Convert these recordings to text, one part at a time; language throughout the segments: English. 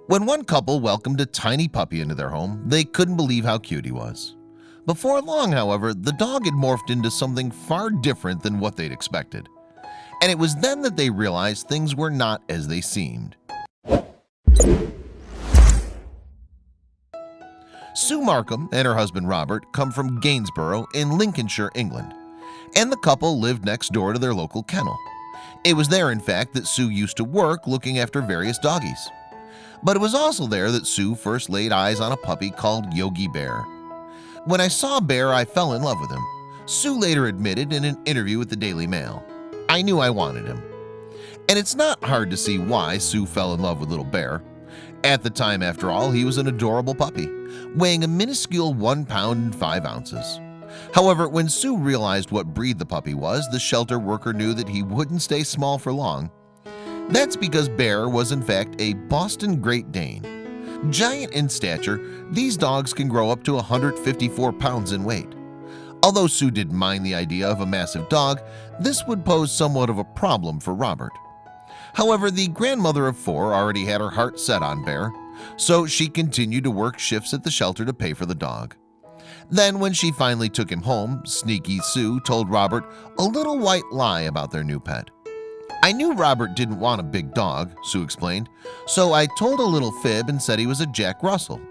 When one couple welcomed a tiny puppy into their home, they couldn't believe how cute he was. Before long, however, the dog had morphed into something far different than what they'd expected. And it was then that they realized things were not as they seemed. Sue Markham and her husband Robert come from Gainsborough in Lincolnshire, England, and the couple lived next door to their local kennel. It was there, in fact, that Sue used to work looking after various doggies. But it was also there that Sue first laid eyes on a puppy called Yogi Bear. When I saw Bear, I fell in love with him. Sue later admitted in an interview with the Daily Mail, "I knew I wanted him." And it's not hard to see why Sue fell in love with little Bear. At the time, after all, he was an adorable puppy, weighing a minuscule 1 pound and 5 ounces. However, when Sue realized what breed the puppy was, the shelter worker knew that he wouldn't stay small for long. That's because Bear was in fact a Boston Great Dane. Giant in stature, these dogs can grow up to 154 pounds in weight. Although Sue didn't mind the idea of a massive dog, this would pose somewhat of a problem for Robert. However, the grandmother of 4 already had her heart set on Bear, so she continued to work shifts at the shelter to pay for the dog. Then when she finally took him home, sneaky Sue told Robert a little white lie about their new pet. "I knew Robert didn't want a big dog," Sue explained, "so I told a little fib and said he was a Jack Russell."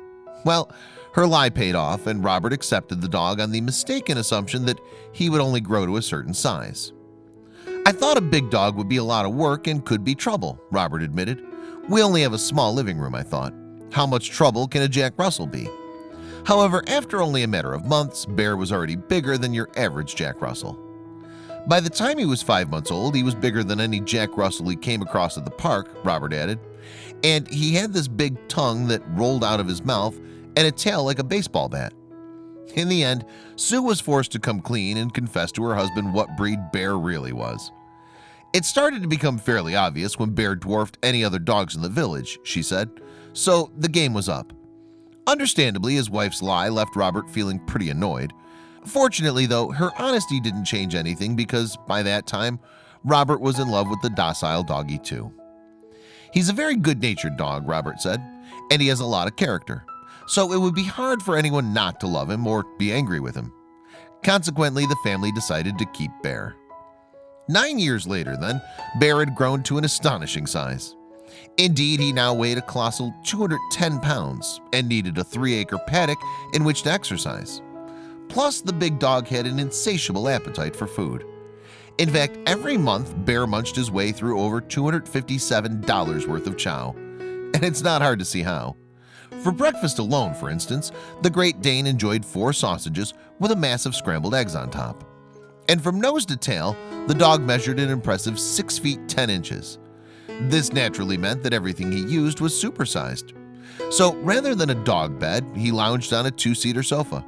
Well, her lie paid off, and Robert accepted the dog on the mistaken assumption that he would only grow to a certain size. "I thought a big dog would be a lot of work and could be trouble," Robert admitted. "We only have a small living room, I thought. How much trouble can a Jack Russell be?" However, after only a matter of months, Bear was already bigger than your average Jack Russell. By the time he was 5 months old, he was bigger than any Jack Russell he came across at the park, Robert added, and he had this big tongue that rolled out of his mouth and a tail like a baseball bat. In the end, Sue was forced to come clean and confess to her husband what breed Bear really was. "It started to become fairly obvious when Bear dwarfed any other dogs in the village," she said, "so the game was up." Understandably, his wife's lie left Robert feeling pretty annoyed. Fortunately, though, her honesty didn't change anything because by that time, Robert was in love with the docile doggy too. "He's a very good-natured dog," Robert said, "and he has a lot of character, so it would be hard for anyone not to love him or be angry with him." Consequently, the family decided to keep Bear. 9 years later, then, Bear had grown to an astonishing size. Indeed, he now weighed a colossal 210 pounds and needed a 3-acre paddock in which to exercise. Plus, the big dog had an insatiable appetite for food. In fact, every month, Bear munched his way through over $257 worth of chow. And it's not hard to see how. For breakfast alone, for instance, the Great Dane enjoyed 4 sausages with a massive scrambled eggs on top. And from nose to tail, the dog measured an impressive 6 feet 10 inches. This naturally meant that everything he used was supersized. So rather than a dog bed, he lounged on a 2-seater sofa.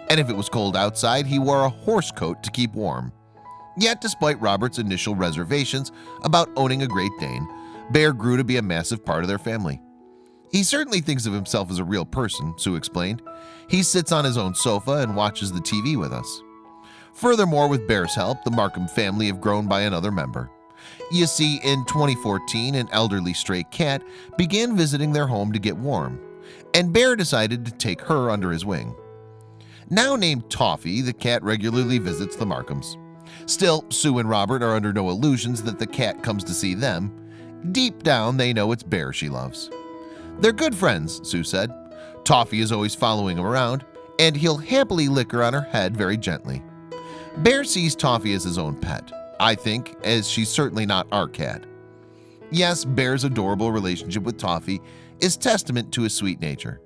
And if it was cold outside, he wore a horse coat to keep warm. Yet, despite Robert's initial reservations about owning a Great Dane, Bear grew to be a massive part of their family. "He certainly thinks of himself as a real person," Sue explained. "He sits on his own sofa and watches the TV with us." Furthermore, with Bear's help, the Markham family have grown by another member. You see, in 2014, an elderly stray cat began visiting their home to get warm, and Bear decided to take her under his wing. Now named Toffee, the cat regularly visits the Markhams. Still, Sue and Robert are under no illusions that the cat comes to see them. Deep down, they know it's Bear she loves. "They're good friends," Sue said. "Toffee is always following him around, and he'll happily lick her on her head very gently." Bear sees Toffee as his own pet, I think, as she's certainly not our cat. Yes, Bear's adorable relationship with Toffee is testament to his sweet nature.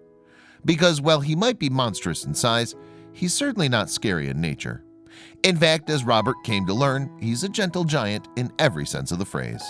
Because while he might be monstrous in size, he's certainly not scary in nature. In fact, as Robert came to learn, he's a gentle giant in every sense of the phrase.